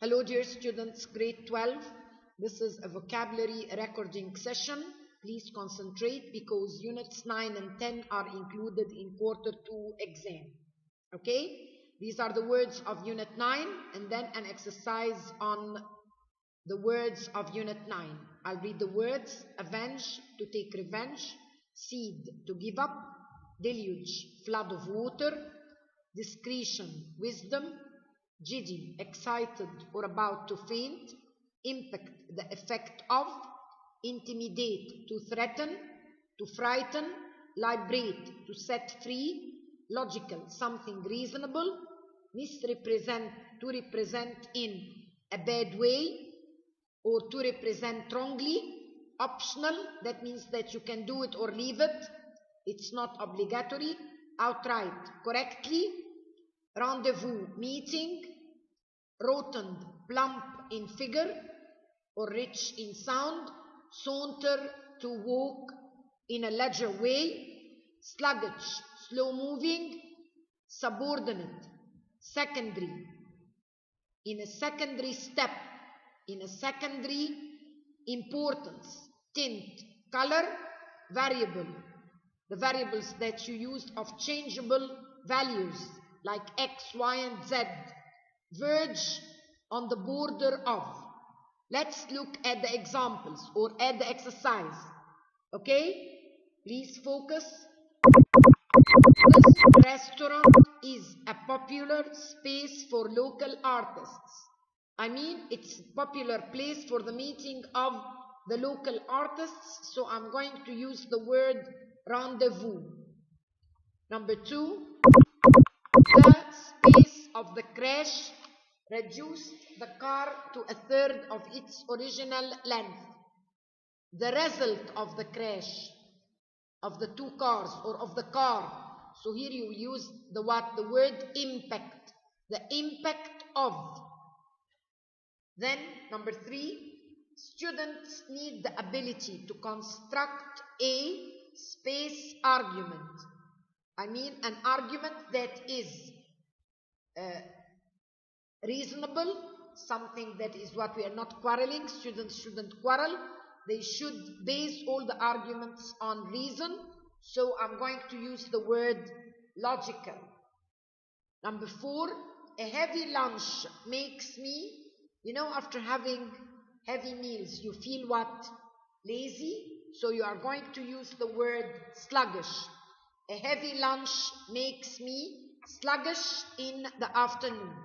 Hello dear students, grade 12. This is a vocabulary recording session. Please concentrate because units 9 and 10 are included in quarter 2 exam. Okay? These are the words of unit 9 and then an exercise on the words of unit 9. I'll read the words: avenge, to take revenge; seed, to give up; deluge, flood of water; discretion, wisdom; giddy, excited or about to faint; impact, the effect of; intimidate, to threaten; to frighten; liberate, to set free; logical, something reasonable; misrepresent, to represent in a bad way or to represent wrongly; optional, that means that you can do it or leave it, it's not obligatory; outright, correctly; rendezvous, meeting; rotund, plump in figure or rich in sound; saunter, to walk in a leisure way; sluggish, slow moving; subordinate, secondary, in a secondary step, in a secondary importance; tint, color; variable, the variables that you use of changeable values like x, y, and z; verge, on the border of. Let's look at the examples or at the exercise. Okay? Please focus. This restaurant is a popular space for local artists. I mean, it's a popular place for the meeting of the local artists, so I'm going to use the word rendezvous. Number 2, the space of the crash reduced the car to a third of its original length. The result of the crash of the two cars or of the car. So here you use the what? The word impact. The impact of. Then number 3, students need the ability to construct a space argument. I mean an argument that is reasonable, something that is what we are not quarreling. Students shouldn't quarrel. They should base all the arguments on reason. So I'm going to use the word logical. Number 4, a heavy lunch makes me, after having heavy meals, you feel what? Lazy. So you are going to use the word sluggish. A heavy lunch makes me sluggish in the afternoon.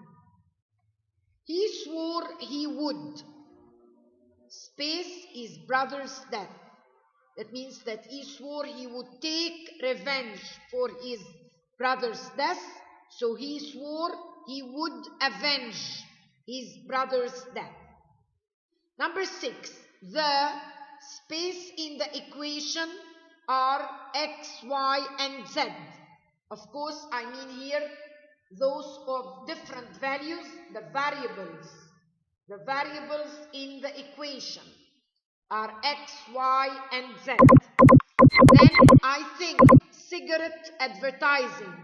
He swore he would. Space his brother's death. That means that he swore he would take revenge for his brother's death. So he swore he would avenge his brother's death. Number 6, the space in the equation are x, y, and z. Of course, I mean here those of different values, the variables. The variables in the equation are x, y, and z. Then I think cigarette advertising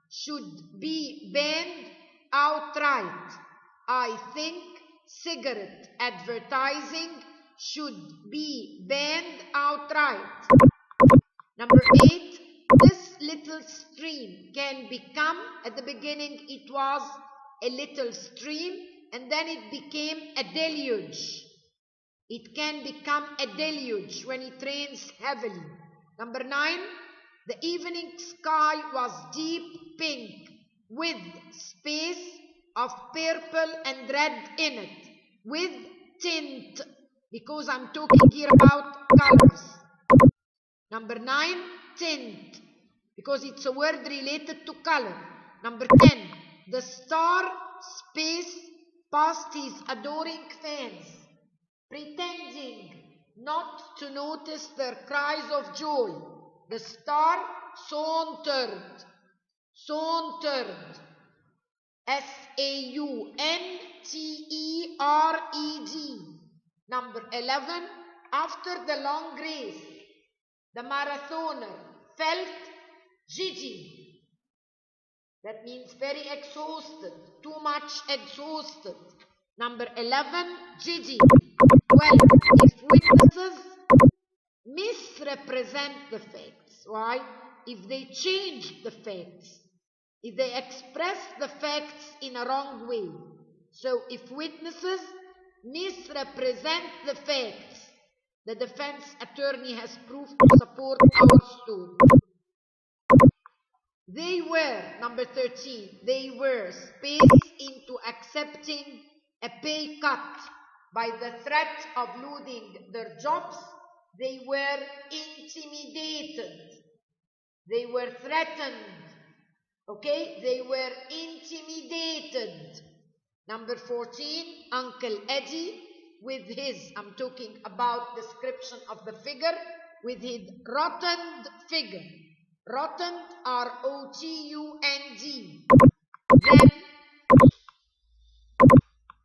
should be banned outright. I think cigarette advertising should be banned outright. Number 8, this little stream can become, at the beginning it was a little stream and then it became a deluge. It can become a deluge when it rains heavily. Number 9, the evening sky was deep pink with space of purple and red in it, with tint, because I'm talking here about colors. Number 9, tint, because it's a word related to color. Number 10, the star space past his adoring fans, pretending not to notice their cries of joy. The star sauntered. Sauntered. S-A-U-N-T-E-R-E-D. Number 11, after the long race, the marathoner felt giddy. That means very exhausted, too much exhausted. Number 11, Gigi. 12, if witnesses misrepresent the facts. Why? If they change the facts, if they express the facts in a wrong way. So if witnesses misrepresent the facts, the defense attorney has proof to support our story. They were, number 13, they were spaced into accepting a pay cut by the threat of losing their jobs. They were intimidated. They were threatened. Okay? They were intimidated. Number 14, Uncle Eddie with his, I'm talking about description of the figure, with his rotund figure. Rotund, R-O-T-U-N-D. Then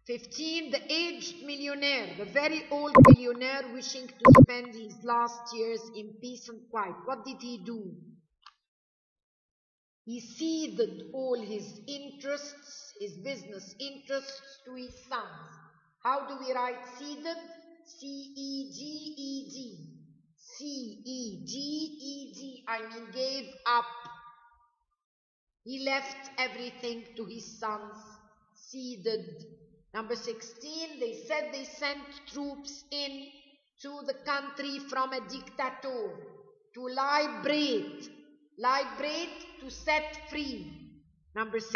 15, the aged millionaire, the very old millionaire wishing to spend his last years in peace and quiet. What did he do? He ceded all his interests, his business interests, to his sons. How do we write ceded? C-E-G-E-D. C-E-G-E-D. I mean gave up. He left everything to his sons. Ceded. Number 16, they said they sent troops in to the country from a dictator to liberate. Liberate, to set free. Number 16,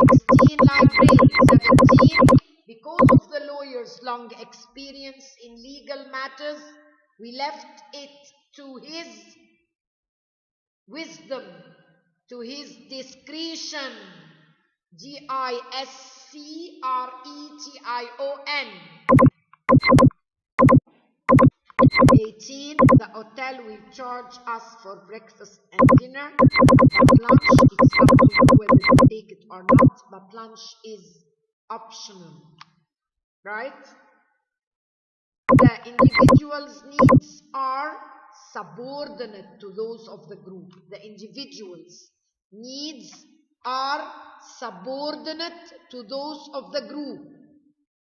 liberate. 17, because of the lawyer's long experience in legal matters, we left it to his wisdom, to his discretion. D-I-S-C-R-E-T-I-O-N. 18, the hotel will charge us for breakfast and dinner, but lunch, it's up to you whether to take it or not, but lunch is optional, right? The individual's needs are subordinate to those of the group. The individual's needs are subordinate to those of the group.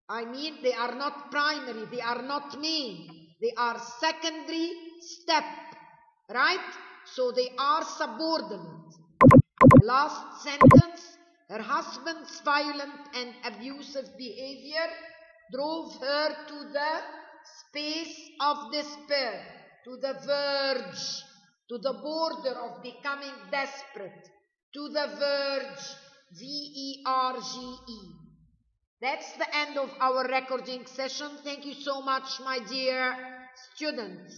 I mean, they are not primary, they are not main. They are secondary step, right? So they are subordinate. The last sentence, her husband's violent and abusive behavior drove her to the space of despair, to the verge, to the border of becoming desperate, to the verge, V-E-R-G-E. That's the end of our recording session. Thank you so much, my dear students.